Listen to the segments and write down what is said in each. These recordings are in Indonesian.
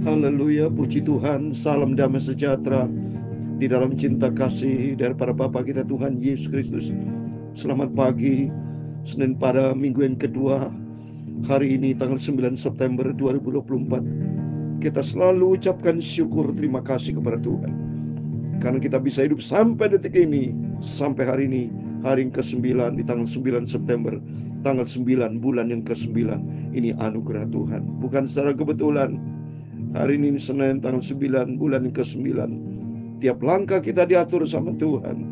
Haleluya, puji Tuhan, salam damai sejahtera di dalam cinta kasih daripada Bapa kita Tuhan Yesus Kristus. Selamat pagi, Senin pada minggu yang kedua, hari ini tanggal 9 September 2024. Kita selalu ucapkan syukur terima kasih kepada Tuhan, karena kita bisa hidup sampai detik ini, sampai hari ini, hari yang ke-9 di tanggal 9 September, tanggal 9 bulan yang ke-9. Ini anugerah Tuhan, bukan secara kebetulan. Hari ini Senin tanggal 9 bulan yang ke-9. Tiap langkah kita diatur sama Tuhan.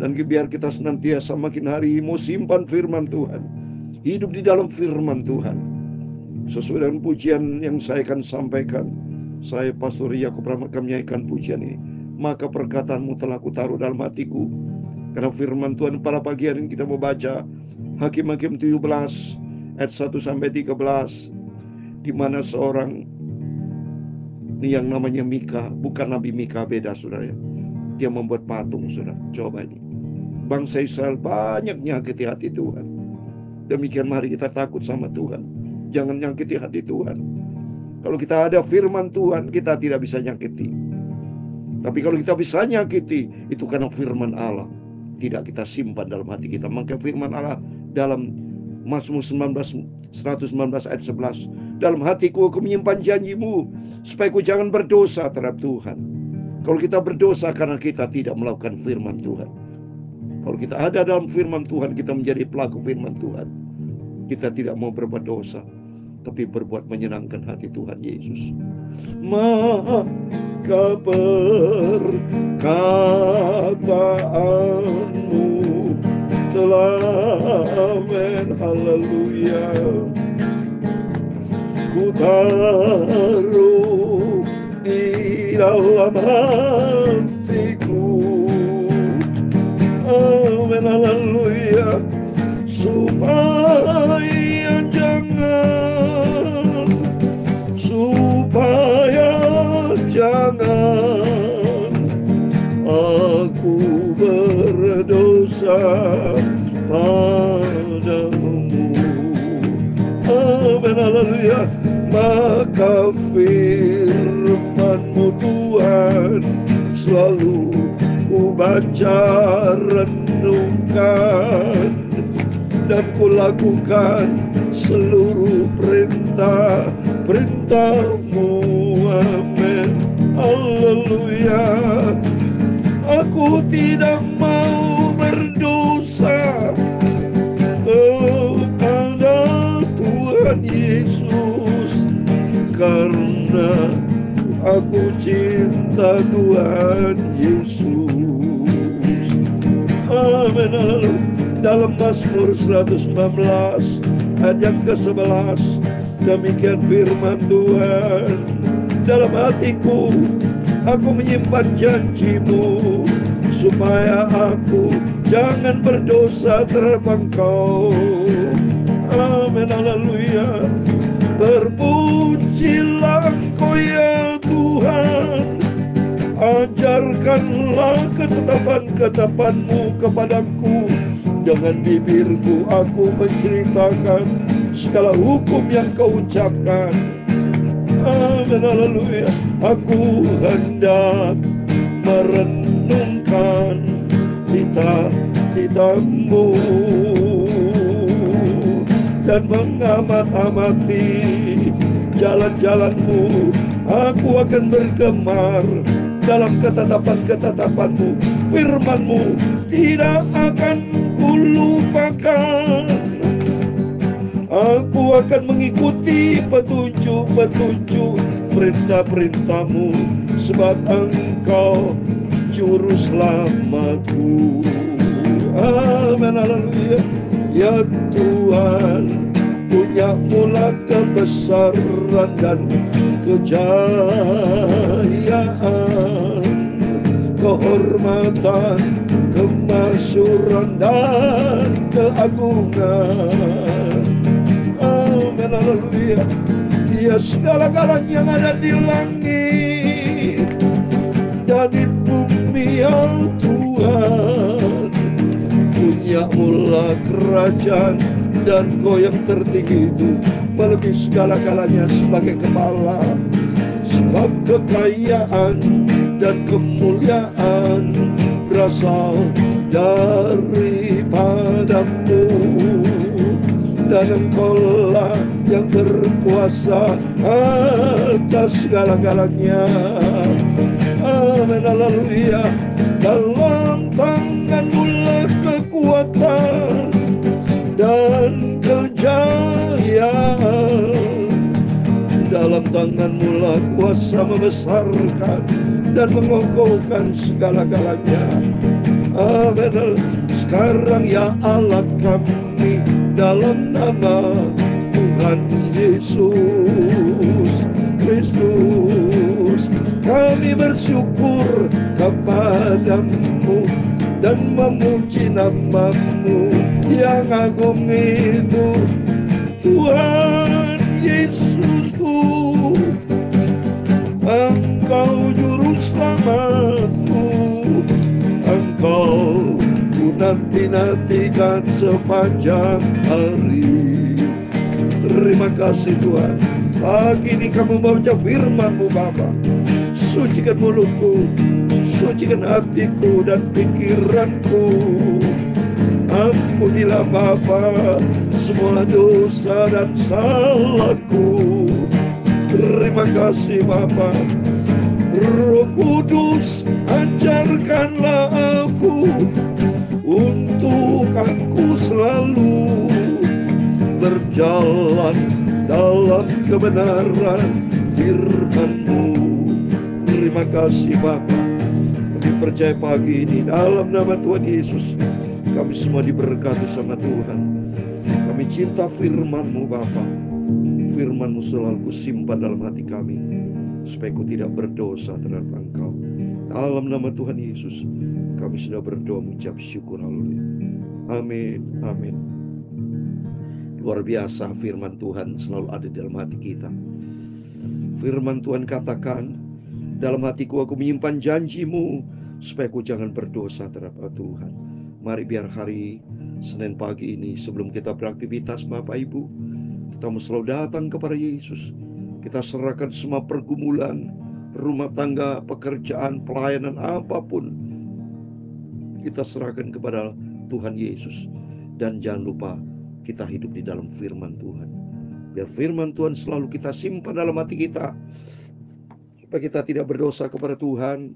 Dan biar kita senantiasa makin hari mau simpan firman Tuhan, hidup di dalam firman Tuhan. Sesuai dengan pujian yang saya akan sampaikan, saya Pastor Yakub Rahmat akan menyanyikan pujian ini. Maka perkataanmu telah kutaruh dalam hatiku. Karena firman Tuhan pada pagi hari ini kita mau baca Hakim-Hakim 17 ayat 1-13, di mana seorang yang namanya Mika, bukan Nabi Mika, beda saudara ya. Dia membuat patung saudara. Coba ini, bangsa Israel banyak nyakiti hati Tuhan. Demikian mari kita takut sama Tuhan, jangan nyakiti hati Tuhan. Kalau kita ada firman Tuhan, kita tidak bisa nyakiti. Tapi kalau kita bisa nyakiti, itu karena firman Allah tidak kita simpan dalam hati kita. Maka firman Allah dalam Mazmur 119 ayat 11, dalam hatiku aku menyimpan janjimu, supaya aku jangan berdosa terhadap Tuhan. Kalau kita berdosa karena kita tidak melakukan firman Tuhan. Kalau kita ada dalam firman Tuhan, kita menjadi pelaku firman Tuhan. Kita tidak mau berbuat dosa, tapi berbuat menyenangkan hati Tuhan Yesus. Maka perkataanmu telah haleluya, ku taruh di dalam hatiku. Amin, haleluya. Supaya jangan aku berdosa padamu. Amin, haleluya. Maka firman-Mu Tuhan selalu ku baca, renungkan, dan ku lakukan seluruh perintah-perintah-Mu. Amin, haleluya. Aku tidak mau berdosa kepada Tuhan Yesus, karena aku cinta Tuhan Yesus. Amin. Dalam Mazmur 119 ayat yang ke-11, demikian firman Tuhan, dalam hatiku aku menyimpan janjimu, supaya aku jangan berdosa terhadap Engkau. Amin, haleluya. Terpujilah Engkau ya Tuhan, ajarkanlah ketetapan-ketetapan-Mu kepadaku. Dengan bibirku aku menceritakan segala hukum yang Kau ucapkan. Amin, haleluya. Aku hendak merenungkan titah-titah-Mu dan mengamat-amati jalan-jalan-Mu. Aku akan bergemar dalam ketetapan-ketetapan-Mu. Firman-Mu tidak akan kulupakan. Aku akan mengikuti petunjuk-petunjuk perintah-perintah-Mu, sebab Engkau juru selamatku. Amin, haleluya. Ya Tuhan, punya mula kebesaran dan kejayaan, kehormatan, kemasyuran dan keagungan. Amin, haleluya. Ya segala-galanya yang ada di langit dan di bumi ya Tuhan, punya mula kerajaan, dan Kau yang tertinggi itu melebihi segala-galanya sebagai kepala. sebab kekayaan dan kemuliaan berasal daripadamu, dan Engkaulah yang berkuasa atas segala-galanya. Amin, haleluya. Dalam tanganmu lah kekuatan dan kejayaan, dalam tanganmu lah kuasa membesarkan dan mengokohkan segala-galanya. Amin. Sekarang ya Allah kami, dalam nama Tuhan Yesus Kristus, kami bersyukur kepadamu dan memuji namamu yang agung itu, Tuhan Yesusku. Engkau juru selamatku, Engkau ku nanti-nantikan sepanjang hari. Terima kasih Tuhan. Pagi ini kami membaca firman-Mu Bapa. Sucikan mulutku, sucikan hatiku dan pikiranku. Ampunilah Bapa semua dosa dan salahku. Terima kasih Bapa. Roh Kudus, ajarkanlah aku untuk aku selalu berjalan dalam kebenaran firman-Mu. Terima kasih Bapa. Kami percaya pagi ini dalam nama Tuhan Yesus, kami semua diberkati sama Tuhan. Kami cinta firman-Mu Bapa. Firman-Mu selalu kusimpan dalam hati kami, supaya ku tidak berdosa terhadap Engkau. Dalam nama Tuhan Yesus, kami sudah berdoa mengucap syukur. Haleluya. Amin. Amin. Luar biasa, firman Tuhan selalu ada di dalam hati kita. Firman Tuhan katakan, dalam hatiku aku menyimpan janji-Mu, supaya aku jangan berdosa terhadap Tuhan. Mari biar hari Senin pagi ini, sebelum kita beraktivitas Bapak Ibu, kita mau selalu datang kepada Yesus. Kita serahkan semua pergumulan, rumah tangga, pekerjaan, pelayanan, apapun. Kita serahkan kepada Tuhan Yesus. Dan jangan lupa, kita hidup di dalam firman Tuhan. Biar firman Tuhan selalu kita simpan dalam hati kita, supaya kita tidak berdosa kepada Tuhan.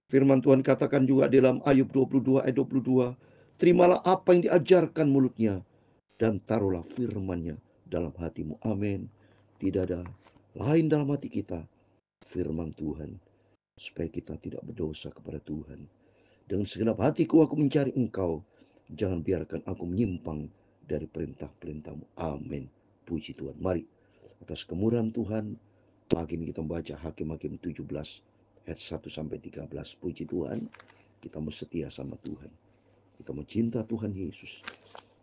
Firman Tuhan katakan juga dalam Ayub 22 ayat 22, terimalah apa yang diajarkan mulutnya, dan taruhlah firman-Nya dalam hatimu. Amin. Tidak ada lain dalam hati kita, firman Tuhan, supaya kita tidak berdosa kepada Tuhan. Dengan segenap hatiku aku mencari Engkau, jangan biarkan aku menyimpang dari perintah-perintah-Mu. Amin. Puji Tuhan. Mari atas kemurahan Tuhan, pagi ini kita membaca Hakim-Hakim 17 ayat 1-13. Puji Tuhan, kita mau setia sama Tuhan, kita mau cinta Tuhan Yesus.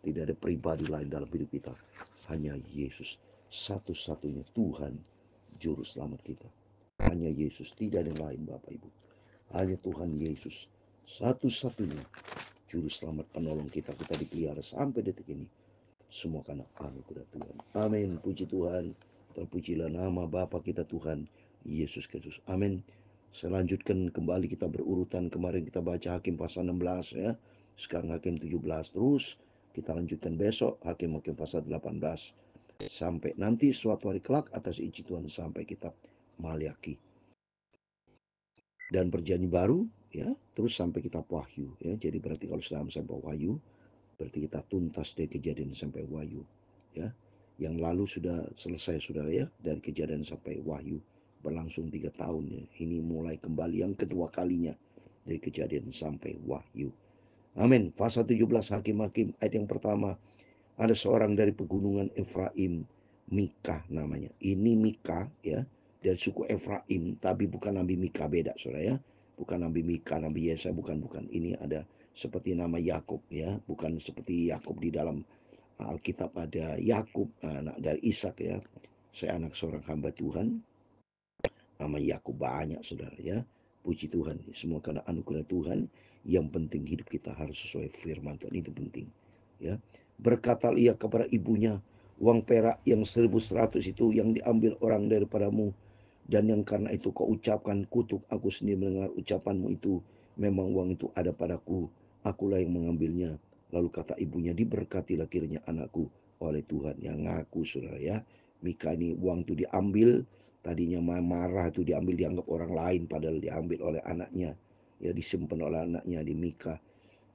Tidak ada pribadi lain dalam hidup kita, hanya Yesus satu-satunya Tuhan juru selamat kita. Hanya Yesus, tidak ada yang lain Bapak Ibu. Hanya Tuhan Yesus satu-satunya juru selamat penolong kita. Kita dipelihara sampai detik ini, semua karena anugerah Tuhan. Amin. Puji Tuhan. Terpujilah nama Bapa kita Tuhan Yesus Kristus. Amin. Saya lanjutkan kembali, kita berurutan. Kemarin kita baca Hakim pasal 16 ya. Sekarang Hakim 17. Terus kita lanjutkan besok Hakim-Hakim pasal 18. Sampai nanti suatu hari kelak atas izin Tuhan sampai kitab Maliaki. Dan perjanjian baru ya, terus sampai kitab Wahyu ya. Jadi berarti kalau sudah sampai Wahyu, berarti kita tuntas dari Kejadian sampai Wahyu ya. Yang lalu sudah selesai Saudara ya, dari Kejadian sampai Wahyu berlangsung 3 tahun ya. Ini mulai kembali yang kedua kalinya dari Kejadian sampai Wahyu. Amin. Pasal 17 Hakim-Hakim ayat yang pertama, ada seorang dari pegunungan Efraim, Mika namanya. Ini Mika ya, dari suku Efraim, tapi bukan Nabi Mika, beda Saudara ya. Bukan Nabi Mika, Nabi Yesaya, bukan. Ini ada seperti nama Yakub ya, bukan seperti Yakub di dalam Alkitab ada Yakub anak dari Ishak ya. Saya anak seorang hamba Tuhan, nama Yakub banyak Saudara ya. Puji Tuhan, semua karena anugerah Tuhan. Yang penting hidup kita harus sesuai firman Tuhan, itu penting ya. Berkata ia kepada ibunya, uang perak yang 1.100 itu yang diambil orang daripadamu Dan yang karena itu kau ucapkan, kutuk aku sendiri mendengar ucapanmu itu. Memang uang itu ada padaku, akulah yang mengambilnya. Lalu kata ibunya, diberkatilah kiranya anakku oleh Tuhan. Yang ngaku saudara ya. Mika ini uang itu diambil, tadinya marah itu diambil, dianggap orang lain, padahal diambil oleh anaknya. Ya, disimpan oleh anaknya di Mika.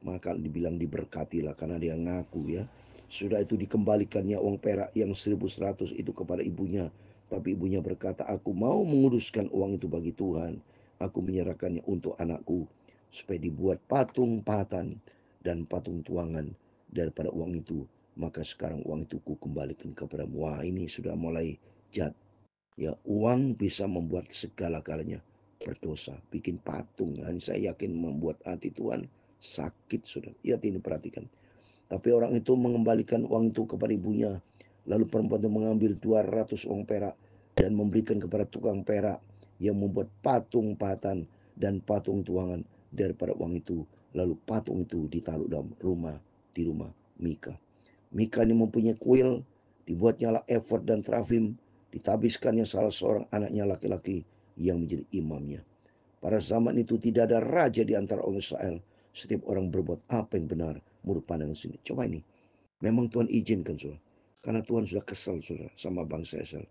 Maka dibilang diberkatilah karena dia ngaku ya. Sudah itu dikembalikannya uang perak yang 1.100 itu kepada ibunya. Tapi ibunya berkata, aku mau menguduskan uang itu bagi Tuhan. Aku menyerahkannya untuk anakku supaya dibuat patung patan dan patung tuangan daripada uang itu. Maka sekarang uang itu ku kembalikan kepadamu. Wah, ini sudah mulai jat. Ya, uang bisa membuat segala-galanya berdosa. Bikin patung. Nah, saya yakin membuat hati Tuhan sakit, saudara. Lihat ini, perhatikan. Tapi orang itu mengembalikan uang itu kepada ibunya. Lalu perempuan itu mengambil 200 uang perak dan memberikan kepada tukang perak yang membuat patung patan dan patung tuangan daripada uang itu. Lalu patung itu ditaruh dalam rumah, di rumah Mika. Mika ini mempunyai kuil, dibuatnya lah efod dan trafim, ditabiskannya salah seorang anaknya laki-laki yang menjadi imamnya. Pada zaman itu tidak ada raja di antara orang Israel. Setiap orang berbuat apa yang benar menurut pandangan sendiri. Coba ini. Memang Tuhan izinkan, saudara. Karena Tuhan sudah kesal, saudara, sama bangsa Israel.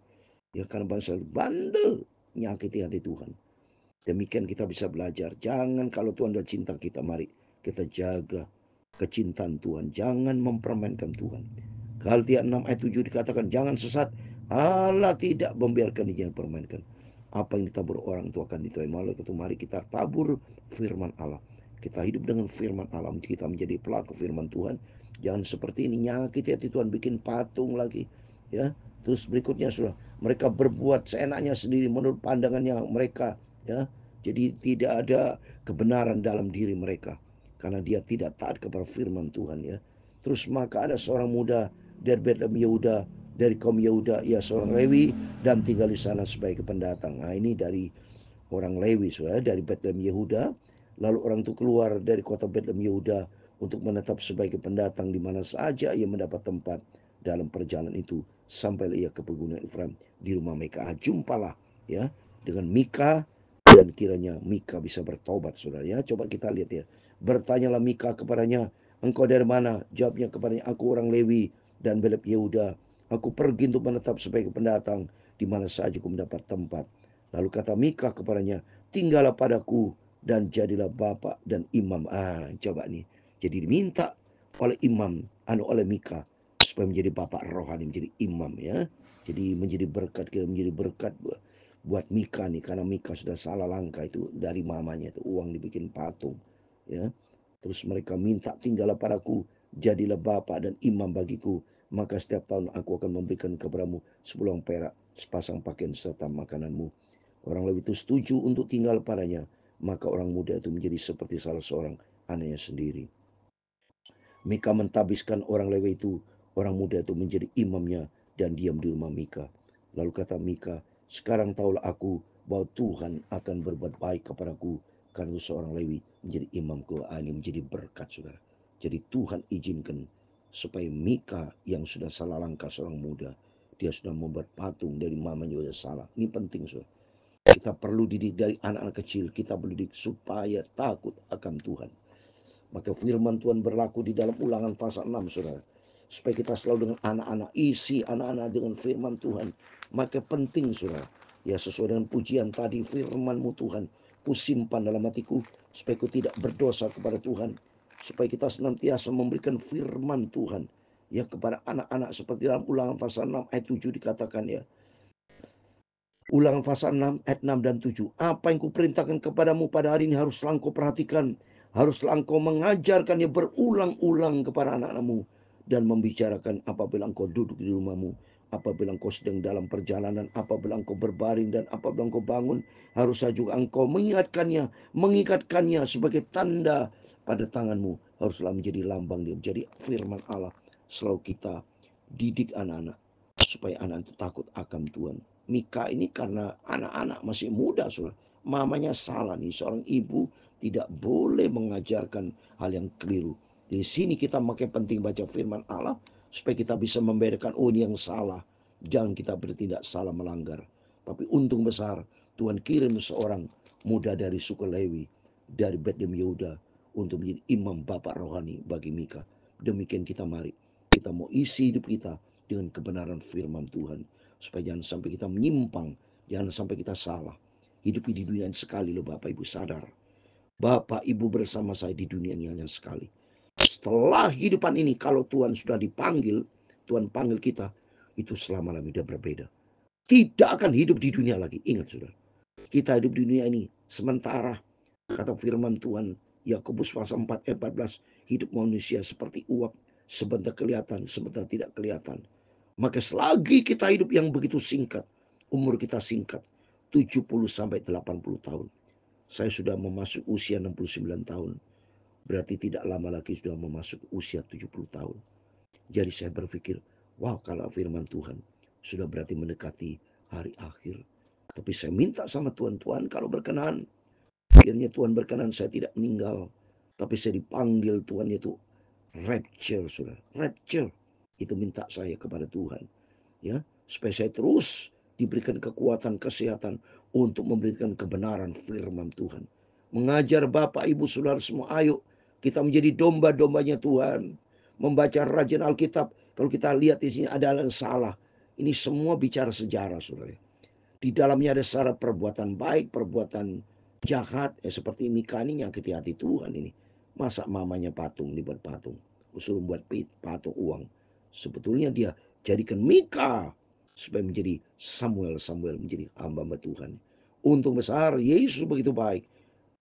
Ya, karena bangsa Israel bandel menyakiti hati Tuhan. Demikian kita bisa belajar. Jangan, kalau Tuhan sudah cinta kita, mari kita jaga kecintaan Tuhan. Jangan mempermainkan Tuhan. Galatia 6 ayat 7 dikatakan, jangan sesat. Allah tidak membiarkan dia permainkan. Apa yang ditabur orang itu akan dituai malaikat. Mari kita tabur firman Allah. Kita hidup dengan firman Allah. Kita menjadi pelaku firman Tuhan. Jangan seperti ini, nyakiti hati Tuhan, bikin patung lagi. Ya, terus berikutnya sudah mereka berbuat seenaknya sendiri menurut pandangannya mereka. Ya, jadi tidak ada kebenaran dalam diri mereka karena dia tidak taat kepada firman Tuhan ya. Terus maka ada seorang muda dari Betlehem Yehuda, dari kaum Yehuda, ia seorang Lewi dan tinggal di sana sebagai pendatang. Nah, ini dari orang Lewi, saudara, dari Betlehem Yehuda. Lalu orang itu keluar dari kota Betlehem Yehuda untuk menetap sebagai pendatang di mana saja ia mendapat tempat dalam perjalanan itu sampai ia ke pegunungan Efraim di rumah Mika. Jumpalah ya dengan Mika dan kiranya Mika bisa bertobat, saudara ya. Coba kita lihat ya. Bertanyalah Mika kepadanya, engkau dari mana? Jawabnya kepadanya, aku orang Lewi dan Betlehem Yehuda. Aku pergi untuk menetap sebagai pendatang di mana saja aku mendapat tempat. Lalu kata Mika kepadanya, tinggallah padaku dan jadilah bapak dan imam. Coba nih. Jadi diminta oleh imam, oleh Mika supaya menjadi bapak rohani, menjadi imam ya. Jadi menjadi berkat, kita menjadi berkat buat Mika nih, karena Mika sudah salah langkah itu dari mamanya itu uang dibikin patung ya. Terus mereka minta, tinggallah padaku, jadilah bapak dan imam bagiku, maka setiap tahun aku akan memberikan kepadamu 10 perak, sepasang pakaian serta makananmu. Orang Lewi itu setuju untuk tinggal padanya, maka orang muda itu menjadi seperti salah seorang anaknya sendiri. Mika mentabiskan orang Lewi itu, orang muda itu menjadi imamnya dan diam di rumah Mika. Lalu kata Mika, sekarang tahulah aku bahwa Tuhan akan berbuat baik kepadaku karena seorang Lewi menjadi imamku. Ini menjadi berkat, saudara. Jadi Tuhan izinkan supaya Mika yang sudah salah langkah seorang muda, dia sudah membuat patung dari mamanya sudah salah. Ini penting, saudara. Kita perlu didik dari anak-anak kecil. Kita perlu didik supaya takut akan Tuhan. Maka firman Tuhan berlaku di dalam Ulangan pasal 6, saudara. Supaya kita selalu dengan anak-anak, isi anak-anak dengan firman Tuhan. Maka penting, saudara. Ya, sesuai dengan pujian tadi, firman-Mu Tuhan, ku simpan dalam hatiku, supaya ku tidak berdosa kepada Tuhan. Supaya kita senantiasa memberikan firman Tuhan ya kepada anak-anak, seperti dalam Ulangan pasal 6 ayat 7 dikatakan ya. Ulangan pasal 6 ayat 6 dan 7. Apa yang kuperintahkan kepadamu pada hari ini haruslah engkau perhatikan. Haruslah engkau mengajarkannya berulang-ulang kepada anak-anakmu. Dan membicarakan apabila engkau duduk di rumahmu. Apabila engkau sedang dalam perjalanan. Apabila engkau berbaring dan apabila engkau bangun. Haruslah juga engkau mengingatkannya. Mengikatkannya sebagai tanda pada tanganmu. Haruslah menjadi lambang dia. Jadi firman Allah. Selalu kita didik anak-anak. Supaya anak itu takut akan Tuhan. Mika ini karena anak-anak masih muda, saudara. Mamanya salah nih, seorang ibu tidak boleh mengajarkan hal yang keliru. Di sini kita makin penting baca firman Allah supaya kita bisa membedakan, oh ini yang salah. Jangan kita bertindak salah melanggar. Tapi untung besar Tuhan kirim seorang muda dari suku Lewi, dari Betlehem Yehuda, untuk menjadi imam bapak rohani bagi Mika. Demikian kita mari, kita mau isi hidup kita dengan kebenaran firman Tuhan. Supaya jangan sampai kita menyimpang, jangan sampai kita salah. Hidup di dunia ini sekali loh Bapak Ibu, sadar. Bapak Ibu bersama saya di dunia ini hanya sekali. Setelah hidupan ini, kalau Tuhan sudah dipanggil, Tuhan panggil kita, itu selama-lamanya berbeda. Tidak akan hidup di dunia lagi. Ingat sudah, kita hidup di dunia ini sementara. Kata firman Tuhan, Yakobus pasal 4 ayat 14, hidup manusia seperti uap, sebentar kelihatan, sebentar tidak kelihatan. Maka selagi kita hidup yang begitu singkat, umur kita singkat, 70 sampai 80 tahun. Saya sudah memasuki usia 69 tahun. Berarti tidak lama lagi sudah memasuki usia 70 tahun. Jadi saya berpikir, wow, kalau firman Tuhan sudah berarti mendekati hari akhir. Tapi saya minta sama Tuhan, Tuhan kalau berkenan, akhirnya Tuhan berkenan saya tidak meninggal. Tapi saya dipanggil Tuhan, itu rapture, saudara. Rapture. Itu minta saya kepada Tuhan. Ya, supaya saya terus diberikan kekuatan, kesehatan untuk memberikan kebenaran firman Tuhan. Mengajar Bapak, Ibu, Saudara semua, ayo kita menjadi domba-dombanya Tuhan. Membaca rajin Alkitab. Kalau kita lihat di sini ada yang salah. Ini semua bicara sejarah, saudara. Di dalamnya ada syarat perbuatan baik, perbuatan jahat. Seperti Mika ini nyakiti hati Tuhan ini. Masa mamanya patung dibuat patung. Usul buat patung uang. Sebetulnya dia jadikan Mika supaya menjadi Samuel menjadi hamba Tuhan. Untung besar Yesus begitu baik.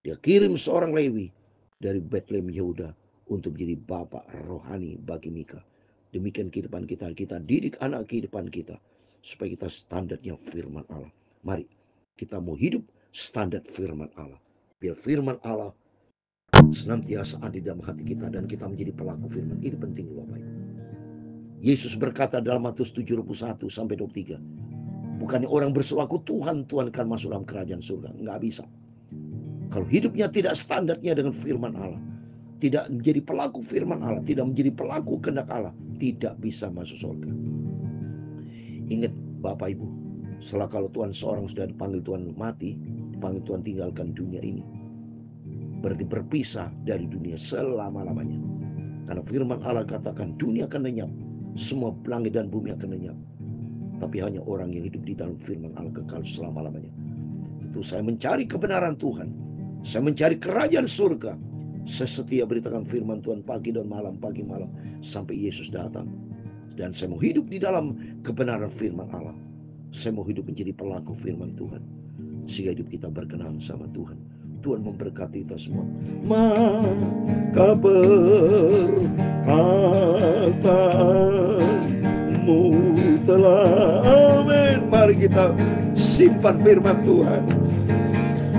Dia kirim seorang Lewi dari Betlehem Yehuda untuk menjadi bapak rohani bagi Mika. Demikian kehidupan kita. Kita didik anak kehidupan kita supaya kita standarnya firman Allah. Mari kita mau hidup standar firman Allah. Biar firman Allah senantiasa ada dalam hati kita dan kita menjadi pelaku firman. Ini penting Bapak Ibu. Yesus berkata dalam Matius 7:21 sampai 23, bukannya orang bersuaraku Tuhan akan masuk dalam kerajaan surga. Nggak bisa. Kalau hidupnya tidak standarnya dengan firman Allah, tidak menjadi pelaku firman Allah, tidak menjadi pelaku kehendak Allah, tidak bisa masuk surga. Ingat Bapak Ibu, setelah kalau Tuhan seorang sudah dipanggil Tuhan mati, dipanggil Tuhan tinggalkan dunia ini, berarti berpisah dari dunia selama-lamanya. Karena firman Allah katakan dunia akan lenyap, semua langit dan bumi akan lenyap, tapi hanya orang yang hidup di dalam firman Allah kekal selama-lamanya. Itu saya mencari kebenaran Tuhan, saya mencari kerajaan surga. Saya setia beritakan firman Tuhan pagi dan malam, pagi malam, sampai Yesus datang. Dan saya mau hidup di dalam kebenaran firman Allah. Saya mau hidup menjadi pelaku firman Tuhan, sehingga hidup kita berkenan sama Tuhan. Tuhan memberkati kita semua. Maka berkatamu telah, amin. Mari kita simpan firman Tuhan.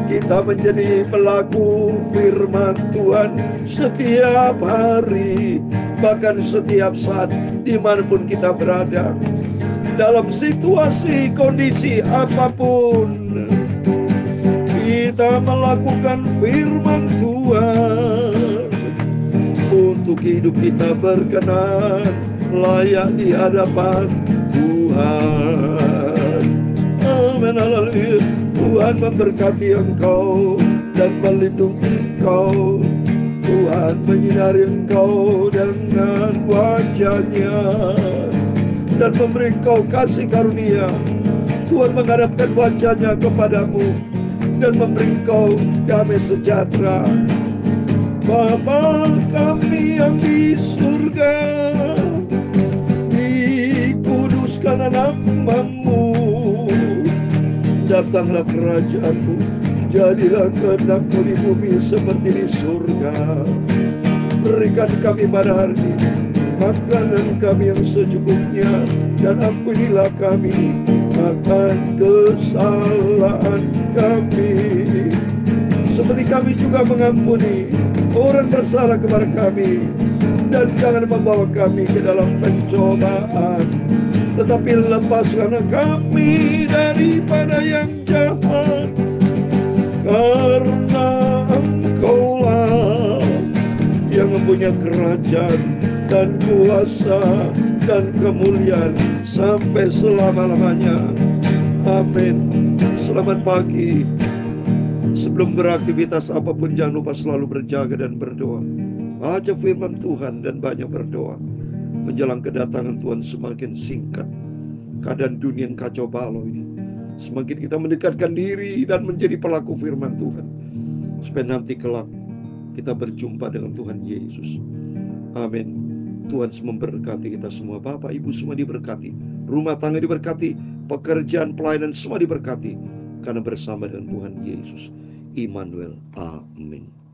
Kita menjadi pelaku firman Tuhan setiap hari, bahkan setiap saat, dimanapun kita berada, dalam situasi kondisi apapun. Kita melakukan firman Tuhan untuk hidup kita berkenan, layak di hadapan Tuhan. Amin, haleluya. Tuhan memberkati engkau dan melindungi engkau. Tuhan menyinari engkau dengan wajah-Nya dan memberi engkau kasih karunia. Tuhan menghadapkan wajah-Nya kepadamu dan memberi engkau damai sejahtera. Bapa kami yang di surga, dikuduskan nama-Mu. Datanglah kerajaan-Mu, jadilah kehendak-Mu di bumi seperti di surga. Berikan kami pada hari ini makanan kami yang secukupnya, dan ampunilah kami akan kesalahan kami, seperti kami juga mengampuni orang bersalah kepada kami. Dan jangan membawa kami ke dalam pencobaan, tetapi lepaskanlah kami daripada yang jahat. Karena Engkaulah yang mempunyai kerajaan dan kuasa dan kemuliaan sampai selama-lamanya. Amin. Selamat pagi. Sebelum beraktivitas apapun jangan lupa selalu berjaga dan berdoa. Baca firman Tuhan dan banyak berdoa. Menjelang kedatangan Tuhan semakin singkat. Keadaan dunia yang kacau balau ini, semakin kita mendekatkan diri dan menjadi pelaku firman Tuhan, supaya nanti kelak kita berjumpa dengan Tuhan Yesus. Amin. Tuhan memberkati kita semua. Bapak Ibu semua diberkati, rumah tangga diberkati, pekerjaan pelayanan semua diberkati, karena bersama dengan Tuhan Yesus Immanuel. Amin.